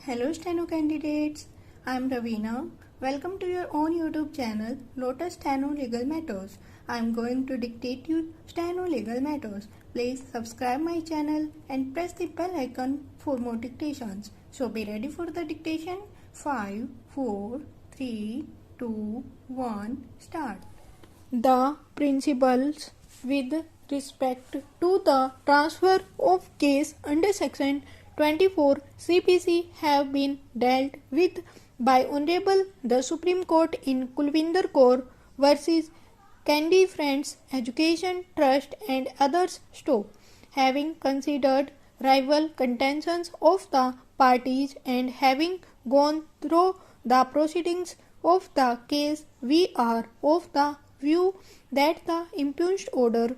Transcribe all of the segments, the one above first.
Hello Steno candidates, I am Ravina. Welcome to your own YouTube channel Lotus Steno Legal Matters. I am going to dictate you Steno Legal Matters. Please subscribe my channel and press the bell icon for more dictations. So be ready for the dictation. 5, 4, 3, 2, 1, start. The principles with respect to the transfer of case under section 24 CPC have been dealt with by Honorable the Supreme Court in Kulvinder Kaur versus Candy Friends Education Trust and others Stoke, having considered rival contentions of the parties and having gone through the proceedings of the case, we are of the view that the impugned order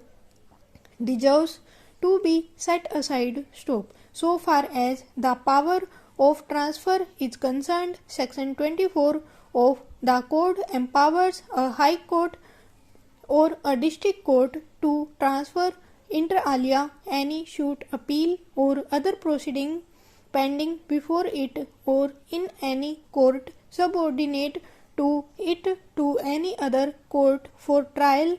deserves to be set aside. Stop. So far as the power of transfer is concerned, Section 24 of the Code empowers a High Court or a District Court to transfer inter alia any suit, appeal, or other proceeding pending before it or in any court subordinate to it to any other court for trial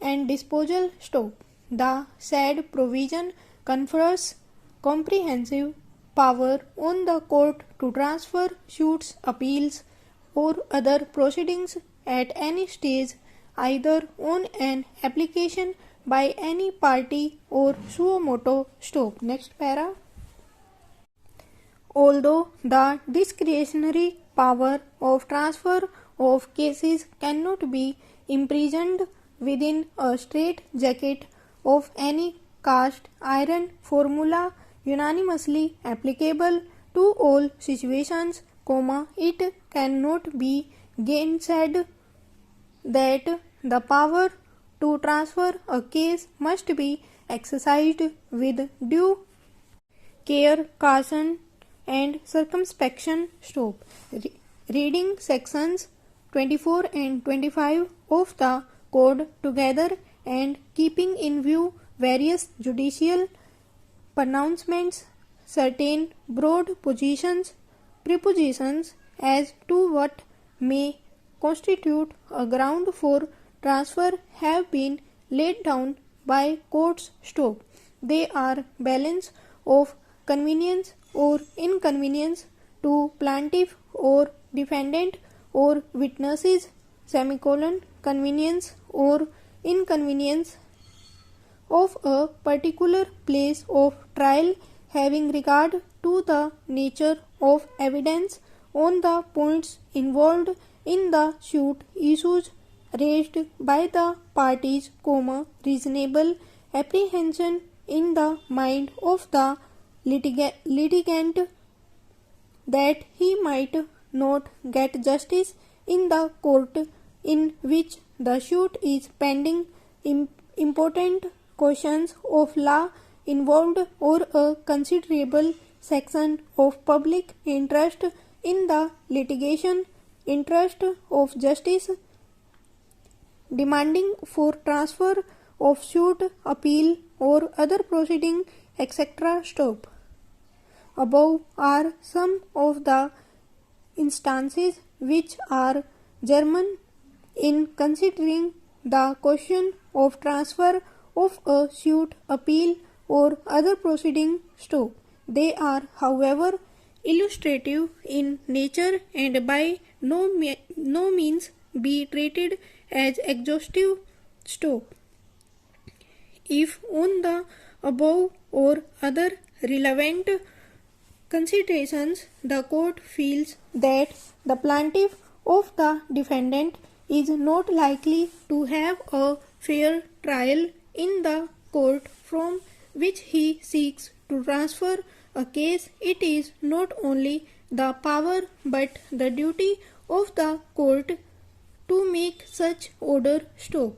and disposal. Stop. The said provision confers comprehensive power on the court to transfer suits, appeals, or other proceedings at any stage, either on an application by any party or suo motu. Stop. Next para. Although the discretionary power of transfer of cases cannot be imprisoned within a straitjacket of any cast iron formula unanimously applicable to all situations, it cannot be gainsaid that the power to transfer a case must be exercised with due care, caution, and circumspection. Stop. Reading sections 24 and 25 of the Code together and keeping in view various judicial pronouncements, certain broad prepositions as to what may constitute a ground for transfer have been laid down by courts. Stop. They are balance of convenience or inconvenience to plaintiff or defendant or witnesses, convenience or inconvenience of a particular place of trial having regard to the nature of evidence on the points involved in the suit, issues raised by the parties, reasonable apprehension in the mind of the litigant that he might not get justice in the court in which the suit is pending, important questions of law involved, or a considerable section of public interest in the litigation, interest of justice demanding for transfer of suit, appeal, or other proceeding, etc. Stop. Above are some of the instances which are germane in considering the question of transfer of a suit, appeal, or other proceeding. Stop. They are, however, illustrative in nature and by no means be treated as exhaustive. Stop. If on the above or other relevant considerations the court feels that the plaintiff of the defendant is not likely to have a fair trial in the court from which he seeks to transfer a case, it is not only the power but the duty of the court to make such order. Stop.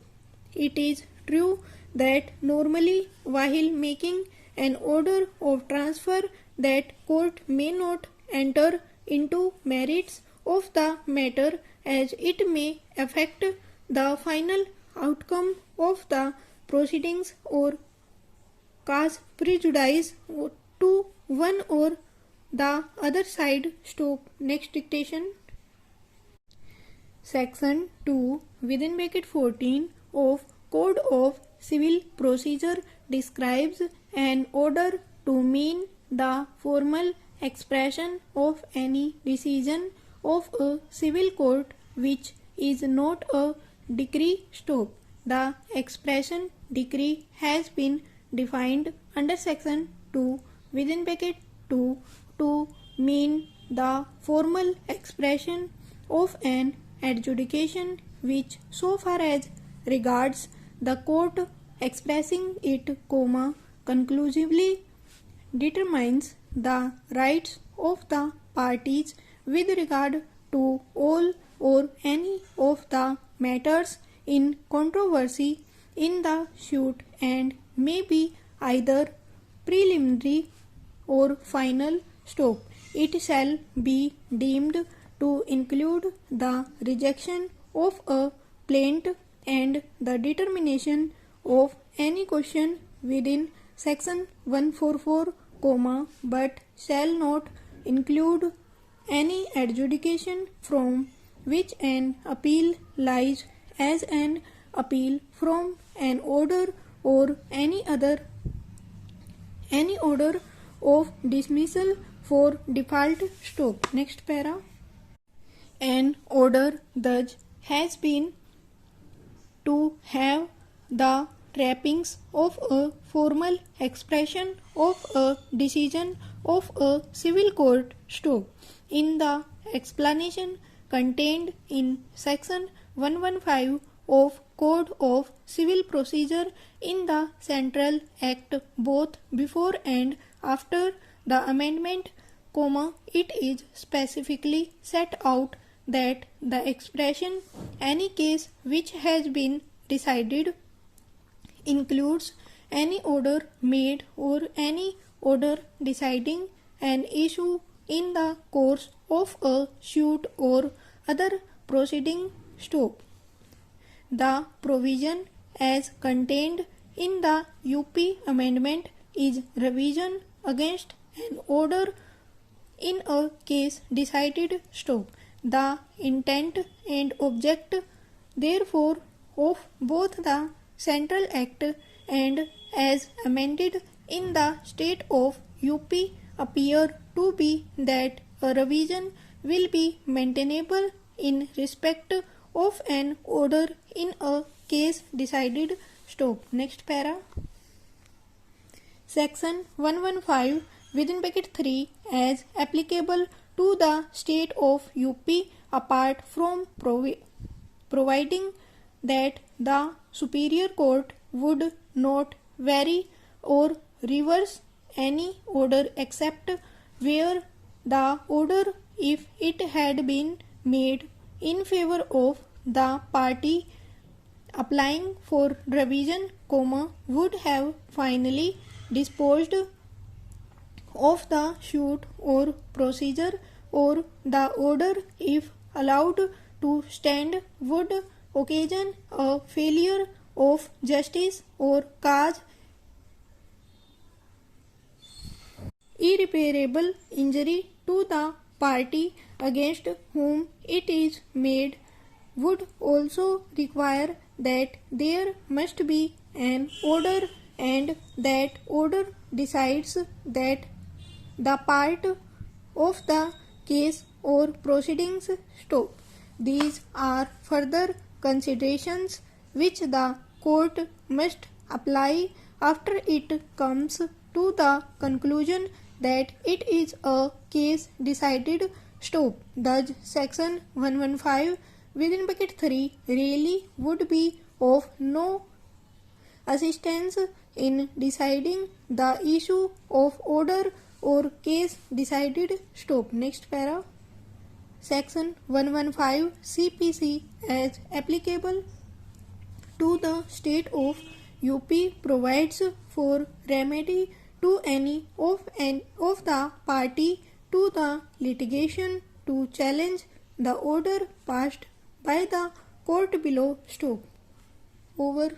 It is true that normally while making an order of transfer that court may not enter into merits of the matter as it may affect the final outcome of the proceedings or cause prejudice to one or the other side. Stop. Next dictation. Section 2 within bracket 14 of Code of Civil Procedure describes an order to mean the formal expression of any decision of a civil court which is not a decree. Stop. The expression decree has been defined under section 2 within bracket 2 to mean the formal expression of an adjudication which, so far as regards the court expressing it, conclusively determines the rights of the parties with regard to all or any of the matters in controversy in the suit and may be either preliminary or final. Stop. It shall be deemed to include the rejection of a plaint and the determination of any question within section 144, but shall not include any adjudication from which an appeal lies, as an appeal from an order or any order of dismissal for default. Stop. Next para. An order thus has been to have the trappings of a formal expression of a decision of a civil court. Stop. In the explanation contained in section 115 of Code of Civil Procedure in the Central Act, both before and after the amendment, it is specifically set out that the expression any case which has been decided includes any order made or any order deciding an issue in the course of a suit or other proceeding. Stop. The provision as contained in the UP amendment is revision against an order in a case decided. Stop. The intent and object, therefore, of both the Central Act and as amended in the state of UP appear to be that a revision will be maintainable in respect of an order in a case decided. Stop. Next para. Section 115 within bracket 3 as applicable to the state of UP apart from providing that the superior court would not vary or reverse any order except where the order, if it had been made in favor of the party applying for revision, would have finally disposed of the suit or procedure, or the order, if allowed to stand, would occasion a failure of justice or cause irreparable injury to the party against whom it is made, would also require that there must be an order, and that order decides that the part of the case or proceedings. Stop. These are further considerations which the court must apply after it comes to the conclusion that it is a case decided. Stop. Thus, section 115 within bracket 3 really would be of no assistance in deciding the issue of order or case decided. Stop. Next para. Section 115 CPC as applicable to the state of UP provides for remedy to any of the party to the litigation to challenge the order passed by the court below. Stop. Over.